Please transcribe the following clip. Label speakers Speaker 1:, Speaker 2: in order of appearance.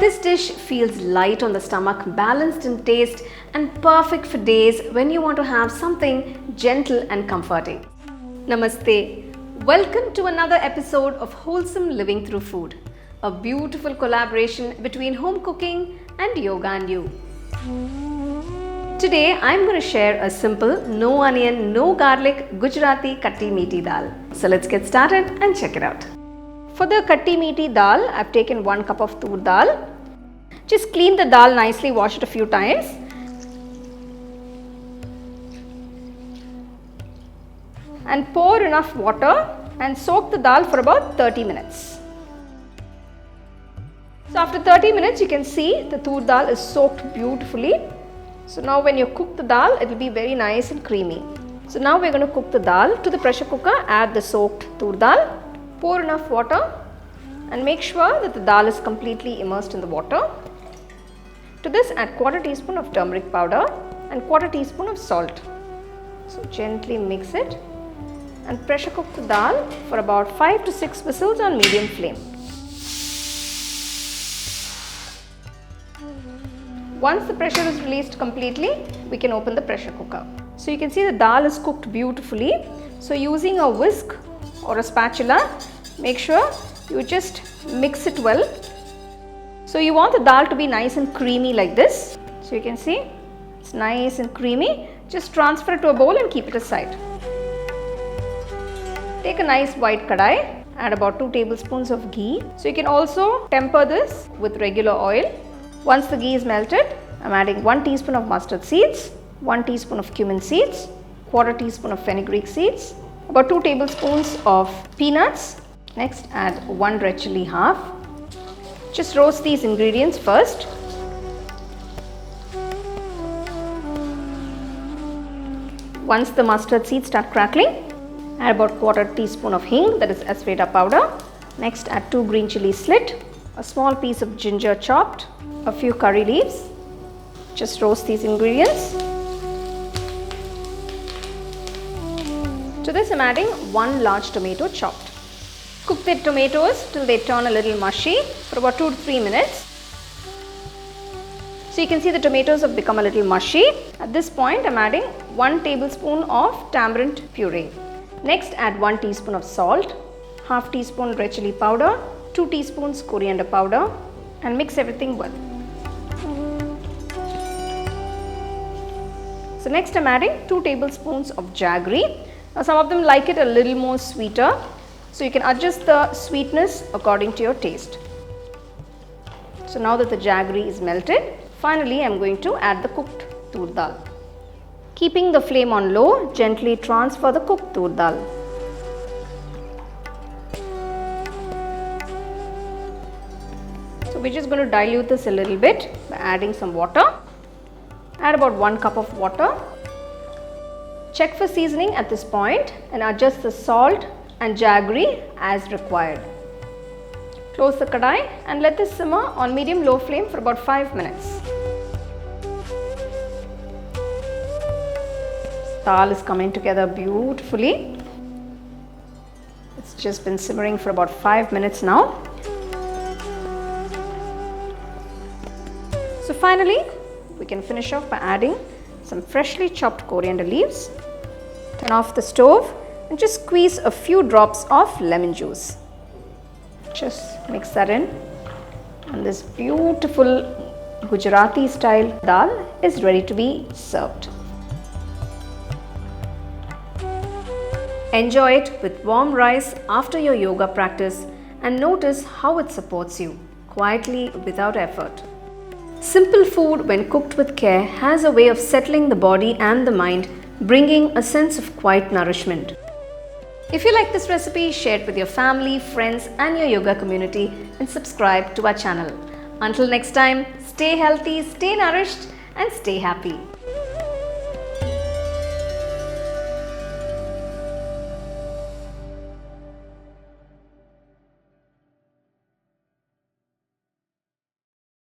Speaker 1: This dish feels light on the stomach, balanced in taste, and perfect for days when you want to have something gentle and comforting. Namaste. Welcome to another episode of Wholesome Living Through Food, a beautiful collaboration between home cooking and yoga and you. Today I'm going to share a simple, no onion, no garlic Gujarati Khatti Meethi Dal. So let's get started and check it out. For the Khatti Meethi Dal, I've taken 1 cup of Toor Dal. Just clean the dal nicely, wash it a few times. And pour enough water and soak the dal for about 30 minutes. So after 30 minutes, you can see the Toor Dal is soaked beautifully. So now when you cook the dal, it will be very nice and creamy. So now we're going to cook the dal. To the pressure cooker, add the soaked Toor Dal, pour enough water and make sure that the dal is completely immersed in the water. To this, add 1/4 teaspoon of turmeric powder and 1/4 teaspoon of salt. So gently mix it and pressure cook the dal for about 5 to 6 whistles on medium flame. Once the pressure is released completely, we can open the pressure cooker. So you can see the dal is cooked beautifully. So using a whisk or a spatula, make sure you just mix it well. So you want the dal to be nice and creamy like this. So you can see it's nice and creamy. Just transfer it to a bowl and keep it aside. Take a nice white kadai, add about 2 tablespoons of ghee. So you can also temper this with regular oil. Once the ghee is melted, I'm adding 1 teaspoon of mustard seeds, 1 teaspoon of cumin seeds, 1/4 teaspoon of fenugreek seeds, about 2 tablespoons of peanuts. Next, add 1 red chilli half. Just roast these ingredients first. Once the mustard seeds start crackling, add about 1/4 teaspoon of hing, that is asafeta powder. Next, add 2 green chilli slit, a small piece of ginger chopped, a few curry leaves. Just roast these ingredients. To this, I'm adding 1 large tomato chopped. Cook the tomatoes till they turn a little mushy for about 2 to 3 minutes. So you can see the tomatoes have become a little mushy. At this point, I'm adding 1 tablespoon of tamarind puree. Next, add 1 teaspoon of salt, 1/2 teaspoon red chilli powder, 2 teaspoons coriander powder, and mix everything well. So next, I'm adding 2 tablespoons of jaggery. Now some of them like it a little more sweeter, so you can adjust the sweetness according to your taste. So now that the jaggery is melted, finally I'm going to add the cooked Toor Dal. Keeping the flame on low, gently transfer the cooked Toor Dal. So we're just going to dilute this a little bit by adding some water. Add about 1 cup of water. Check for seasoning at this point and adjust the salt and jaggery as required. Close the kadai and let this simmer on medium-low flame for about 5 minutes. Dal is coming together beautifully. It's just been simmering for about 5 minutes now. So finally, we can finish off by adding some freshly chopped coriander leaves. Turn off the stove and just squeeze a few drops of lemon juice. Just mix that in, and this beautiful Gujarati style dal is ready to be served. Enjoy it with warm rice after your yoga practice and notice how it supports you quietly without effort. Simple food, when cooked with care, has a way of settling the body and the mind, bringing a sense of quiet nourishment. If you like this recipe, share it with your family, friends and your yoga community and subscribe to our channel. Until next time, stay healthy, stay nourished and stay happy.